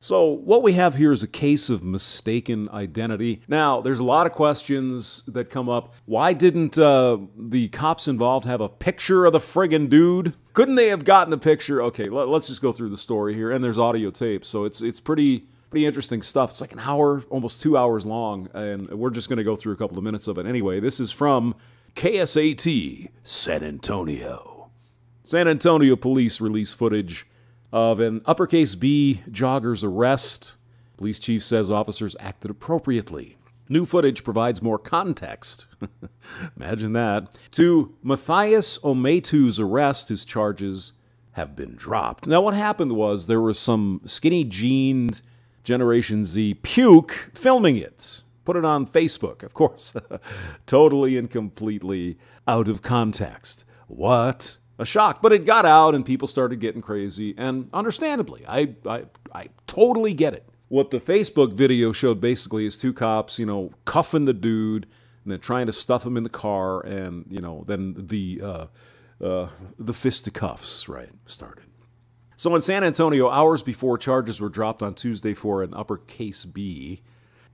So what we have here is a case of mistaken identity. Now, there's a lot of questions that come up. Why didn't the cops involved have a picture of the friggin' dude? Couldn't they have gotten the picture? Okay, let's just go through the story here. And there's audio tape, so it's pretty interesting stuff. It's like an hour, almost 2 hours long, and we're just going to go through a couple of minutes of it. Anyway, this is from KSAT, San Antonio. San Antonio police release footage of an uppercase B jogger's arrest. Police chief says officers acted appropriately. New footage provides more context. Imagine that. To Matthias Ometu's arrest, his charges have been dropped. Now, what happened was there was some skinny-jeaned Generation Z puke filming it. Put it on Facebook, of course. Totally and completely out of context. What a shock. But it got out and people started getting crazy, and understandably, I totally get it. What the Facebook video showed basically is two cops, cuffing the dude and then trying to stuff him in the car, and, then the fisticuffs, right, started. So in San Antonio, hours before charges were dropped on Tuesday for an uppercase B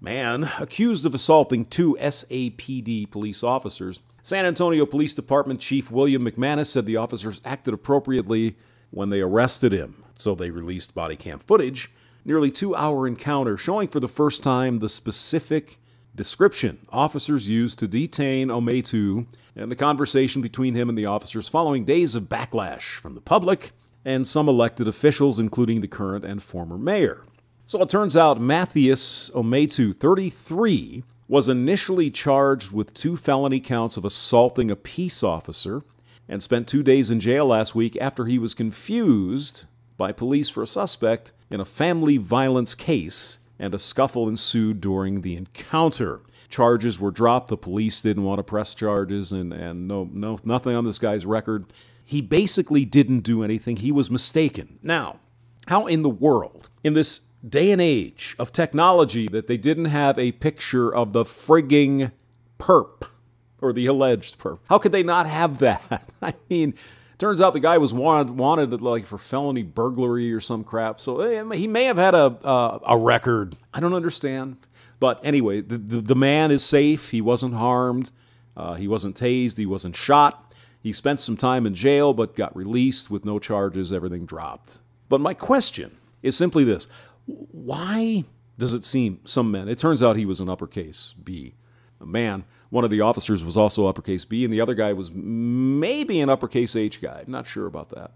man accused of assaulting two SAPD police officers. San Antonio Police Department Chief William McManus said the officers acted appropriately when they arrested him. So they released body cam footage, nearly 2-hour encounter showing for the first time the specific description officers used to detain Ometu and the conversation between him and the officers following days of backlash from the public and some elected officials, including the current and former mayor. So it turns out Matthias Ometu, 33, was initially charged with 2 felony counts of assaulting a peace officer and spent 2 days in jail last week after he was confused by police for a suspect in a family violence case, and a scuffle ensued during the encounter. Charges were dropped. The police didn't want to press charges, and nothing on this guy's record. He basically didn't do anything. He was mistaken. Now, how in the world, in this day and age of technology, that they didn't have a picture of the frigging perp, or the alleged perp? How could they not have that? I mean, turns out the guy was wanted like for felony burglary or some crap. So he may have had a record. I don't understand. But anyway, the man is safe. He wasn't harmed. He wasn't tased. He wasn't shot. He spent some time in jail, but got released with no charges. Everything dropped. But my question is simply this. Why does it seem some men, it turns out he was an uppercase B, a man. One of the officers was also uppercase B, and the other guy was maybe an uppercase H guy. I'm not sure about that.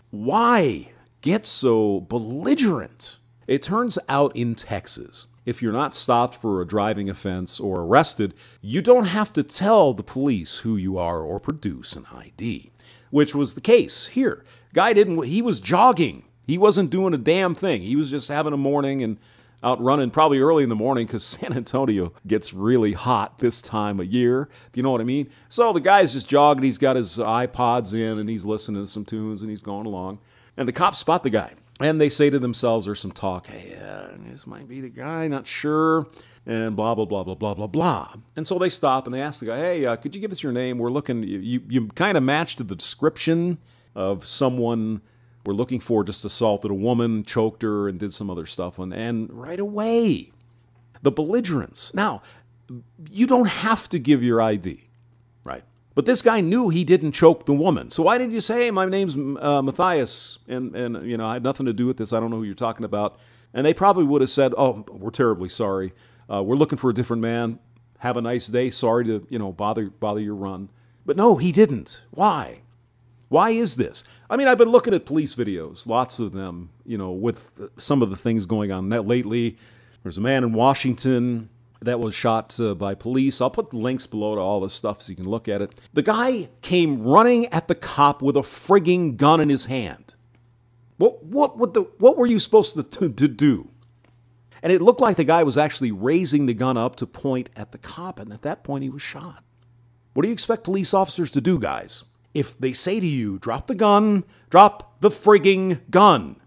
Why get so belligerent? It turns out in Texas, if you're not stopped for a driving offense or arrested, you don't have to tell the police who you are or produce an ID, which was the case here. Guy he was jogging. He wasn't doing a damn thing. He was just having a morning and out running probably early in the morning, because San Antonio gets really hot this time of year, if you know what I mean. So the guy's just jogging. He's got his iPods in and he's listening to some tunes and he's going along. And the cops spot the guy. And they say to themselves, there's some talk, hey, this might be the guy, not sure, and blah, blah, blah, blah, blah, blah, blah. And so they stop and they ask the guy, hey, could you give us your name? We're looking, you kind of matched to the description of someone we're looking for, just assaulted a woman, choked her, and did some other stuff. And right away, the belligerence. Now, you don't have to give your ID, right? But this guy knew he didn't choke the woman. So why didn't you say, hey, my name's Matthias, and I had nothing to do with this. I don't know who you're talking about. And they probably would have said, oh, we're terribly sorry. We're looking for a different man. Have a nice day. Sorry to, bother your run. But no, he didn't. Why? Why is this? I mean, I've been looking at police videos, lots of them, with some of the things going on lately. There's a man in Washington that was shot by police. I'll put the links below to all this stuff so you can look at it. The guy came running at the cop with a frigging gun in his hand. What were you supposed to do? And it looked like the guy was actually raising the gun up to point at the cop, and at that point he was shot. What do you expect police officers to do, guys? If they say to you, drop the gun, drop the frigging gun.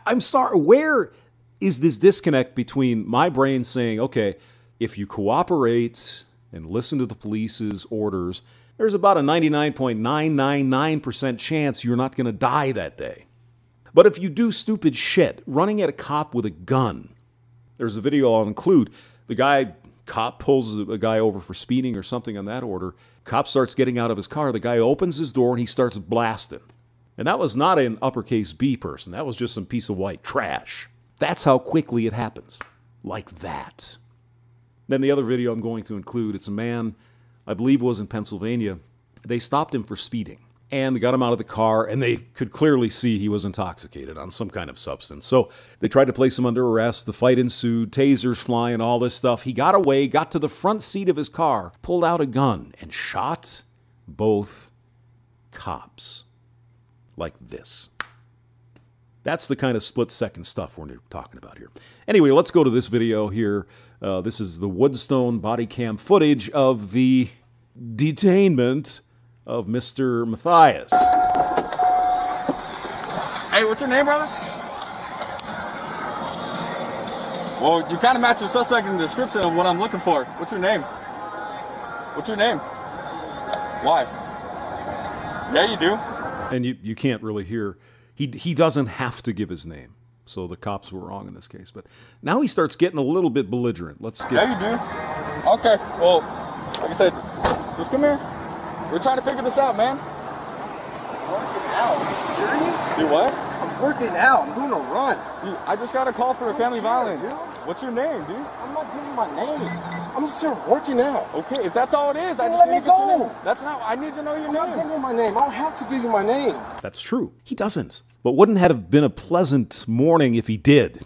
I'm sorry, where is this disconnect between my brain saying, okay, if you cooperate and listen to the police's orders, there's about a 99.999% chance you're not going to die that day. But if you do stupid shit, running at a cop with a gun, there's a video I'll include. Cop pulls a guy over for speeding or something on that order. Cop starts getting out of his car. The guy opens his door and he starts blasting. And that was not an uppercase B person. That was just some piece of white trash. That's how quickly it happens. Like that. Then the other video I'm going to include, it's a man, I believe it was in Pennsylvania. They stopped him for speeding. And they got him out of the car, and they could clearly see he was intoxicated on some kind of substance. So they tried to place him under arrest. The fight ensued, tasers flying, all this stuff. He got away, got to the front seat of his car, pulled out a gun, and shot both cops. Like this. That's the kind of split-second stuff we're talking about here. Anyway, let's go to this video here. This is the Woodstone body cam footage of the detainment of Mr. Matthias. Hey, what's your name, brother? Well, you kind of match the suspect in the description of what I'm looking for. What's your name? What's your name? Why? Yeah, you do. And you can't really hear. He doesn't have to give his name. So the cops were wrong in this case. But now he starts getting a little bit belligerent. Let's get... Yeah, you do. Okay, well, like I said, just come here. We're trying to figure this out, man. Working out? Are you serious? Do what? I'm working out. I'm doing a run. I just got a call for a family violence. Dude. What's your name, dude? I'm not giving you my name. I'm just here working out. Okay, if that's all it is, I Then just let need me to get your go. name. That's not. I need to know your I'm not name. giving you my name. I don't have to give you my name. That's true. He doesn't. But wouldn't that have been a pleasant morning if he did?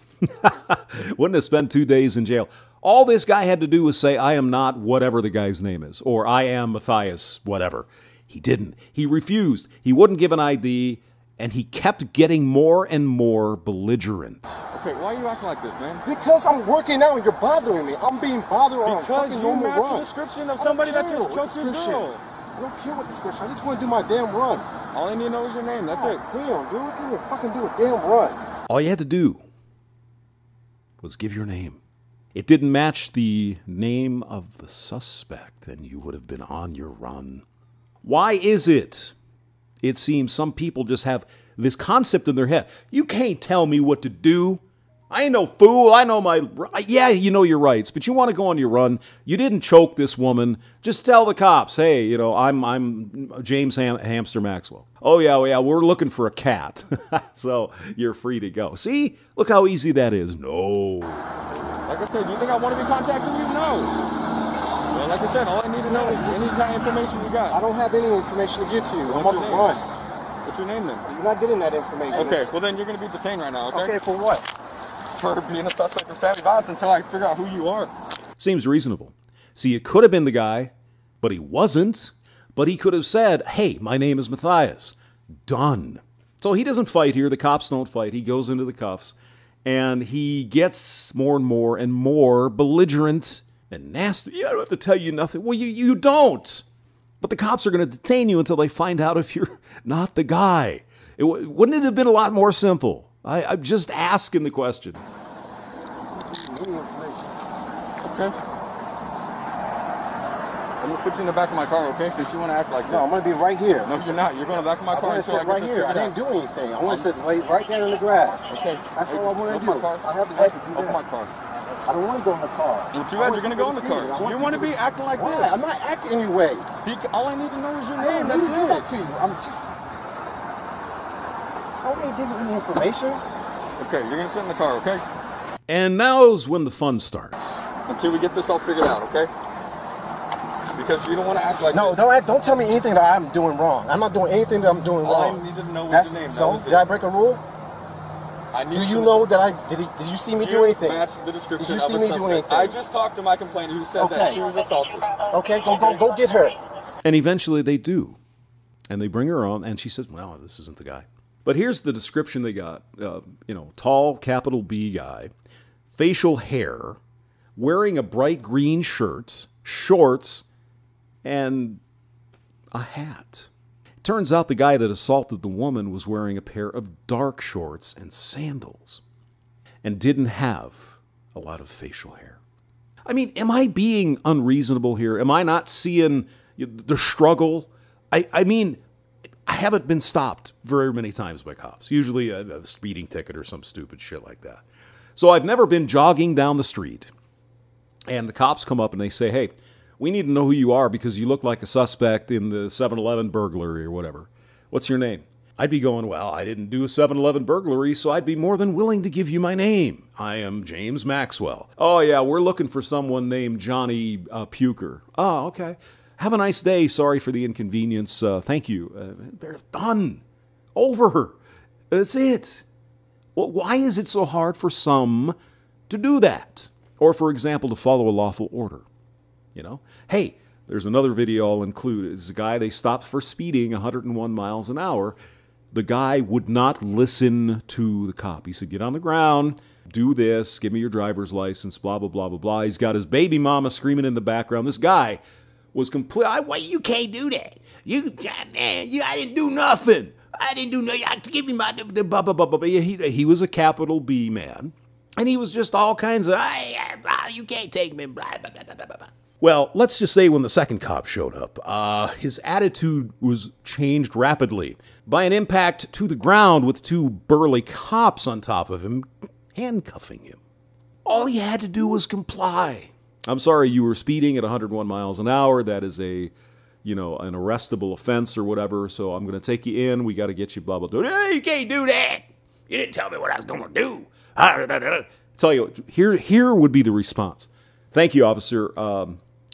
Wouldn't have spent 2 days in jail. All this guy had to do was say, I am not whatever the guy's name is, or I am Matthias, whatever. He didn't. He refused. He wouldn't give an ID, and he kept getting more and more belligerent. Okay, why are you acting like this, man? Because I'm working out and you're bothering me. I'm being bothered on a Because fucking you normal match the run. description of somebody that just choked your girl. I don't care what description. I just want to do my damn run. All I need to know is your name. That's it. Damn, dude. Give me a fucking do a damn run. All you had to do was give your name. It didn't match the name of the suspect, and you would have been on your run. Why is it? It seems some people just have this concept in their head. You can't tell me what to do. I ain't no fool. I know my... Yeah, you know your rights, but you want to go on your run. You didn't choke this woman. Just tell the cops, hey, you know, I'm James Hamster Maxwell. Oh, yeah, we're looking for a cat. So you're free to go. See? Look how easy that is. No. Like I said, do you think I want to be contacting you? No. Well, like I said, all I need to know is any kind of information you got. I don't have any information to give to you. I'm What's on your the name? run. What's your name then? You're not getting that information. Okay, well then you're going to be detained right now, okay? Okay, for what? For being a suspect in family violence until I figure out who you are. Seems reasonable. See, it could have been the guy, but he wasn't. But he could have said, hey, my name is Matthias. Done. So he doesn't fight here. The cops don't fight. He goes into the cuffs. And he gets more and more belligerent and nasty. Yeah, I don't have to tell you nothing. Well, you don't. But the cops are going to detain you until they find out if you're not the guy. Wouldn't it have been a lot more simple? I'm just asking the question. Okay. I'm going to put you in the back of my car, okay? Since you want to act like this. No, I'm going to be right here. No, you're not. You're going to the back of my car I want to until I sit get right this here. I figured didn't out. do anything. I want to sit right there in the grass. Okay. That's all I want to do. Open my car. I have the right to do Open that. my car. I don't want to go in the car. Well, too bad you're going to go in the car. You want to be acting like Why? this. I'm not acting anyway. All I need to know is your I name. don't That's need to do that it. to you. I'm just... I don't need to give you any information. Okay, you're going to sit in the car, okay? And now's when the fun starts. Until we get this all figured out, okay? Because you don't want to act like No, this. don't tell me anything that I'm doing wrong. I'm not doing anything that I'm doing All wrong. I needed to know was That's, your name. so, did I break a rule? Do you know that did you see me do anything? Match the description Did you of see a me do suspect. anything? I just talked to my complainant who said that she was assaulted. Okay, go get her. And eventually they do. And they bring her on, and she says, well, this isn't the guy. But here's the description they got. Tall, capital B guy, facial hair, wearing a bright green shirt, shorts, and a hat. Turns out the guy that assaulted the woman was wearing a pair of dark shorts and sandals and didn't have a lot of facial hair. I mean, am I being unreasonable here? Am I not seeing the struggle? I mean, haven't been stopped very many times by cops. Usually a speeding ticket or some stupid shit like that. So I've never been jogging down the street, and the cops come up and they say, hey, we need to know who you are because you look like a suspect in the 7-Eleven burglary or whatever. What's your name? I'd be going, well, I didn't do a 7-Eleven burglary, so I'd be more than willing to give you my name. I am James Maxwell. Oh, yeah, we're looking for someone named Johnny Puker. Oh, okay. Have a nice day. Sorry for the inconvenience. Thank you. They're done. Over. That's it. Well, why is it so hard for some to do that? Or, for example, to follow a lawful order? You know? Hey, there's another video I'll include. It's a guy they stopped for speeding 101 miles an hour. The guy would not listen to the cop. He said, get on the ground, do this, give me your driver's license, blah, blah, blah, blah, blah. He's got his baby mama screaming in the background. This guy was complete. Wait, you can't do that. I didn't do nothing. I didn't do nothing. I give you my blah, blah, blah, blah. He was a capital B man. And he was just all kinds of, you can't take me, blah, blah, blah, blah, blah. Well, let's just say when the second cop showed up, his attitude was changed rapidly by an impact to the ground with two burly cops on top of him, handcuffing him. All he had to do was comply. I'm sorry, you were speeding at 101 miles an hour. That is an arrestable offense or whatever, so I'm going to take you in. We got to get you blah, blah, blah. Hey, you can't do that. You didn't tell me what I was going to do. Tell you what, here would be the response. Thank you, officer.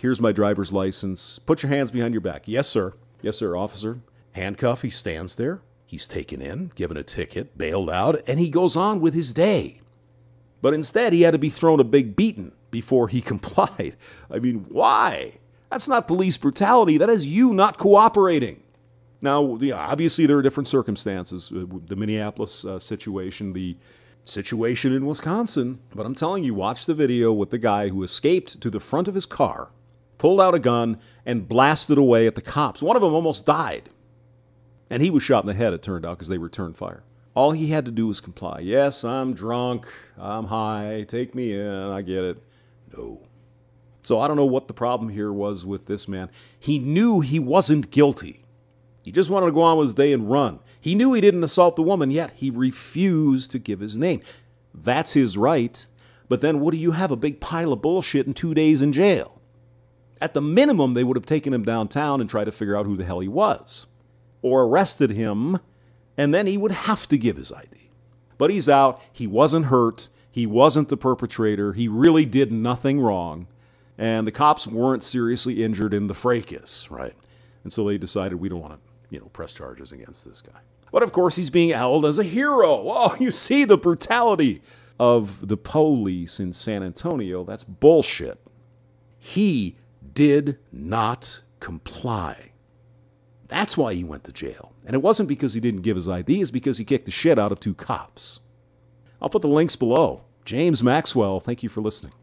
Here's my driver's license. Put your hands behind your back. Yes, sir. Yes, sir, officer. Handcuff, he stands there. He's taken in, given a ticket, bailed out, and he goes on with his day. But instead, he had to be thrown a big beating before he complied. I mean, why? That's not police brutality. That is you not cooperating. Now, obviously, there are different circumstances. The Minneapolis situation, the situation in Wisconsin. But I'm telling you, watch the video with the guy who escaped to the front of his car, pulled out a gun, and blasted away at the cops. One of them almost died. And he was shot in the head, it turned out, because they returned fire. All he had to do was comply. Yes, I'm drunk. I'm high. Take me in. I get it. No. So I don't know what the problem here was with this man. He knew he wasn't guilty. He just wanted to go on with his day and run. He knew he didn't assault the woman, yet he refused to give his name. That's his right. But then what do you have? A big pile of bullshit and 2 days in jail. At the minimum, they would have taken him downtown and tried to figure out who the hell he was. Or arrested him, and then he would have to give his ID. But he's out. He wasn't hurt. He wasn't the perpetrator. He really did nothing wrong. And the cops weren't seriously injured in the fracas, right? And so they decided we don't want to, press charges against this guy. But of course, he's being held as a hero. Oh, you see the brutality of the police in San Antonio. That's bullshit. He did not comply. That's why he went to jail. And it wasn't because he didn't give his ID, it's because he kicked the shit out of 2 cops. I'll put the links below. James Maxwell, thank you for listening.